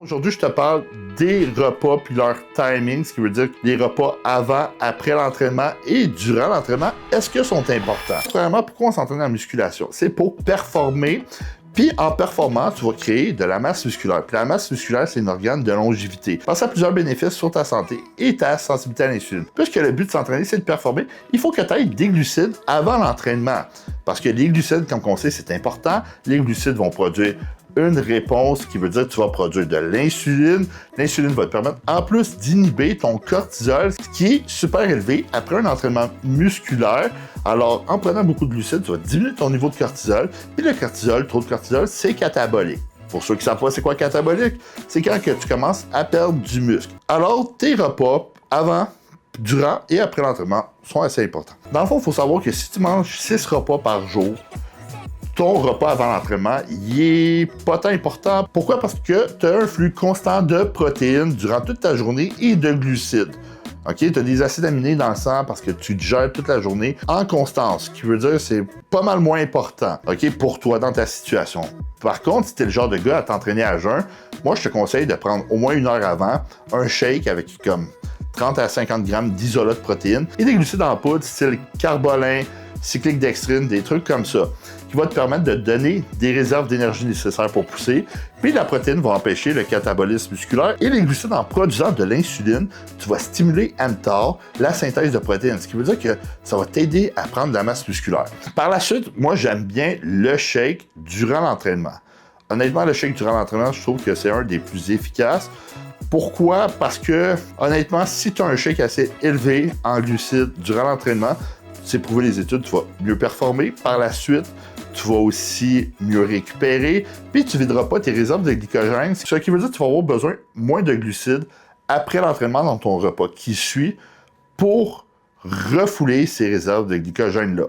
Aujourd'hui, je te parle des repas puis leur timing, ce qui veut dire les repas avant, après l'entraînement et durant l'entraînement, est-ce qu'ils sont importants? Premièrement, pourquoi on s'entraîne en musculation? C'est pour performer. Puis en performant, tu vas créer de la masse musculaire. Puis la masse musculaire, c'est un organe de longévité. Ça a plusieurs bénéfices sur ta santé et ta sensibilité à l'insuline. Puisque le but de s'entraîner, c'est de performer, il faut que tu aies des glucides avant l'entraînement. Parce que les glucides, comme on sait, c'est important. Les glucides vont produire une réponse qui veut dire que tu vas produire de l'insuline. L'insuline va te permettre, en plus, d'inhiber ton cortisol, qui est super élevé après un entraînement musculaire. Alors, en prenant beaucoup de glucides, tu vas diminuer ton niveau de cortisol. Et le cortisol, trop de cortisol, c'est catabolique. Pour ceux qui ne savent pas c'est quoi catabolique, c'est quand que tu commences à perdre du muscle. Alors, tes repas avant, durant et après l'entraînement sont assez importants. Dans le fond, il faut savoir que si tu manges 6 repas par jour, ton repas avant l'entraînement, il est pas tant important. Pourquoi? Parce que tu as un flux constant de protéines durant toute ta journée et de glucides. OK? Tu as des acides aminés dans le sang parce que tu digères toute la journée en constance, ce qui veut dire que c'est pas mal moins important, OK, pour toi dans ta situation. Par contre, si tu es le genre de gars à t'entraîner à jeun, moi, je te conseille de prendre au moins 1 heure avant un shake avec comme 30 à 50 grammes d'isolat de protéines et des glucides en poudre style carbolin, cyclique dextrine, des trucs comme ça, qui va te permettre de donner des réserves d'énergie nécessaires pour pousser. Puis la protéine va empêcher le catabolisme musculaire et les glucides en produisant de l'insuline, tu vas stimuler mTOR, la synthèse de protéines, ce qui veut dire que ça va t'aider à prendre de la masse musculaire. Par la suite, moi j'aime bien le shake durant l'entraînement. Honnêtement, le shake durant l'entraînement, je trouve que c'est un des plus efficaces. Pourquoi? Parce que, honnêtement, si tu as un shake assez élevé en glucides durant l'entraînement, c'est prouvé les études, tu vas mieux performer. Par la suite, tu vas aussi mieux récupérer, puis tu ne videras pas tes réserves de glycogène, ce qui veut dire que tu vas avoir besoin moins de glucides après l'entraînement dans ton repas qui suit pour refouler ces réserves de glycogène-là.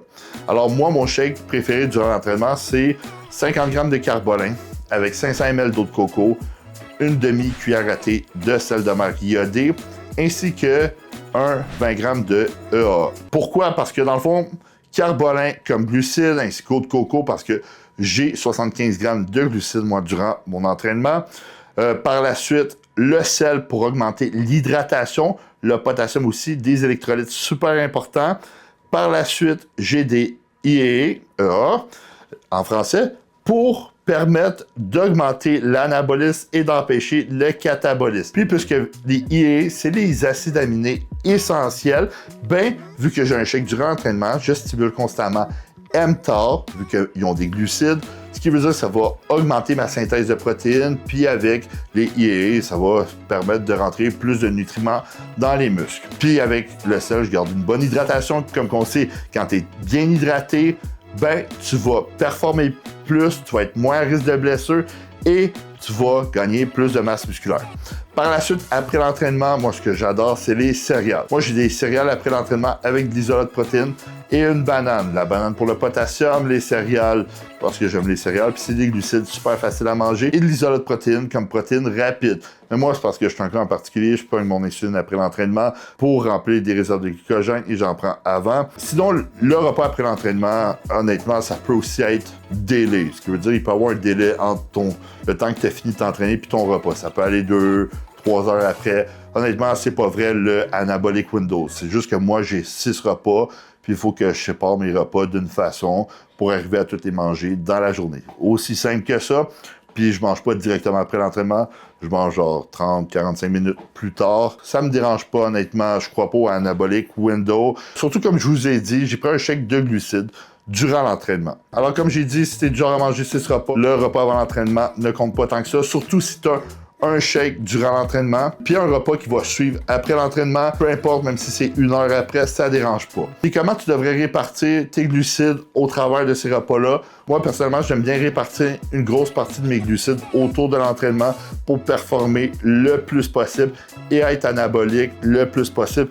Alors moi, mon shake préféré durant l'entraînement, c'est 50 g de carbolin avec 500 ml d'eau de coco, une demi-cuillère à thé de sel de mer iodé, ainsi que 20 g de EAA. Pourquoi? Parce que dans le fond, carbolin comme glucides ainsi qu'eau de coco parce que j'ai 75 g de glucides moi durant mon entraînement. Par la suite, le sel pour augmenter l'hydratation, le potassium aussi, des électrolytes super importants. Par la suite, j'ai des EAA en français pour permettre d'augmenter l'anabolisme et d'empêcher le catabolisme. Puis, puisque les EAA, c'est les acides aminés essentiels, ben, vu que j'ai un shake durant l'entraînement, je stimule constamment mTOR, vu qu'ils ont des glucides, ce qui veut dire que ça va augmenter ma synthèse de protéines, puis avec les EAA, ça va permettre de rentrer plus de nutriments dans les muscles. Puis avec le sel, je garde une bonne hydratation, comme on sait, quand tu es bien hydraté, ben, tu vas performer plus, tu vas être moins à risque de blessure et tu vas gagner plus de masse musculaire. Par la suite, après l'entraînement, moi, ce que j'adore, c'est les céréales. Moi, j'ai des céréales après l'entraînement avec de l'isolat de protéines et une banane. La banane pour le potassium, les céréales, parce que j'aime les céréales, puis c'est des glucides super faciles à manger, et de l'isolat de protéines comme protéines rapides. Mais moi, c'est parce que je suis un cas en particulier, je prends mon insuline après l'entraînement pour remplir des réserves de glycogène et j'en prends avant. Sinon, le repas après l'entraînement, honnêtement, ça peut aussi être délai. Ce qui veut dire qu'il peut y avoir un délai entre le temps que tu as fini de t'entraîner puis ton repas. Ça peut aller 2-3 heures après. Honnêtement, c'est pas vrai le anabolic window. C'est juste que moi, j'ai 6 repas, puis il faut que je sépare mes repas d'une façon pour arriver à tous les manger dans la journée. Aussi simple que ça. Puis je mange pas directement après l'entraînement, je mange genre 30-45 minutes plus tard. Ça me dérange pas, honnêtement, je crois pas au anabolic window. Surtout comme je vous ai dit, j'ai pris un shake de glucides durant l'entraînement. Alors comme j'ai dit, si t'es du genre à manger 6 repas, le repas avant l'entraînement ne compte pas tant que ça, surtout si t'as un shake durant l'entraînement, puis un repas qui va suivre après l'entraînement, peu importe, même si c'est 1 heure après, ça dérange pas. Et comment tu devrais répartir tes glucides au travers de ces repas-là? Moi, personnellement, j'aime bien répartir une grosse partie de mes glucides autour de l'entraînement pour performer le plus possible et être anabolique le plus possible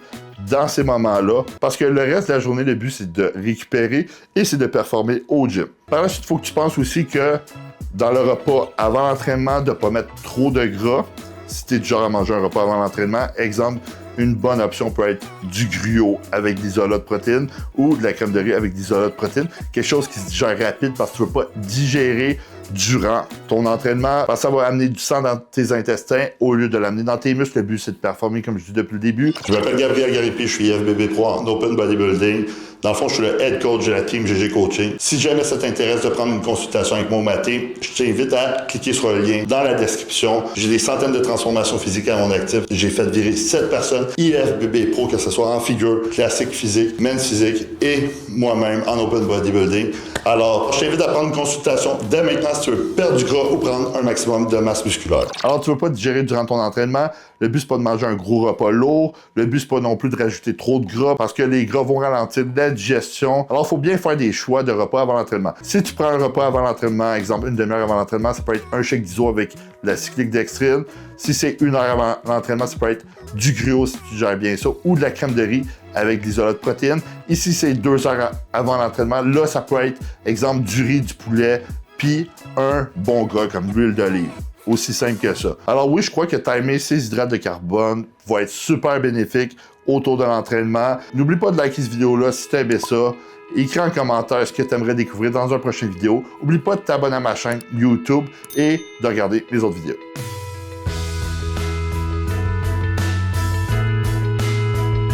dans ces moments-là, parce que le reste de la journée, le but, c'est de récupérer et c'est de performer au gym. Par la suite, il faut que tu penses aussi que dans le repas avant l'entraînement, de ne pas mettre trop de gras. Si tu es du genre à manger un repas avant l'entraînement, exemple, une bonne option peut être du gruau avec de l'isolat de protéines ou de la crème de riz avec de l'isolat de protéines. Quelque chose qui se digère rapide parce que tu ne veux pas digérer durant ton entraînement, parce que ça va amener du sang dans tes intestins au lieu de l'amener dans tes muscles. Le but, c'est de performer, comme je dis depuis le début. Je m'appelle Gabriel Garipi, je suis IFBB Pro en Open Bodybuilding. Dans le fond, je suis le head coach de la team GG Coaching. Si jamais ça t'intéresse de prendre une consultation avec moi ou Maté, je t'invite à cliquer sur le lien dans la description. J'ai des centaines de transformations physiques à mon actif. J'ai fait virer 7 personnes IFBB Pro, que ce soit en figure, classique physique, men's physique et moi-même en Open Bodybuilding. Alors, je t'invite à prendre une consultation dès maintenant si tu veux perdre du gras ou prendre un maximum de masse musculaire. Alors, tu ne veux pas digérer durant ton entraînement. Le but, c'est pas de manger un gros repas lourd. Le but, c'est pas non plus de rajouter trop de gras parce que les gras vont ralentir la digestion. Alors, il faut bien faire des choix de repas avant l'entraînement. Si tu prends un repas avant l'entraînement, exemple une demi-heure avant l'entraînement, ça peut être un shake d'iso avec la cyclique dextrine. Si c'est 1 heure avant l'entraînement, ça peut être du gruau si tu gères bien ça, ou de la crème de riz avec de l'isolat de protéines. Ici, c'est 2 heures avant l'entraînement. Là, ça peut être, exemple, du riz, du poulet, puis un bon gras comme l'huile d'olive. Aussi simple que ça. Alors oui, je crois que timer ces hydrates de carbone va être super bénéfique autour de l'entraînement. N'oublie pas de liker cette vidéo-là si tu aimé ça. Écris en commentaire ce que tu aimerais découvrir dans une prochaine vidéo. N'oublie pas de t'abonner à ma chaîne YouTube et de regarder les autres vidéos.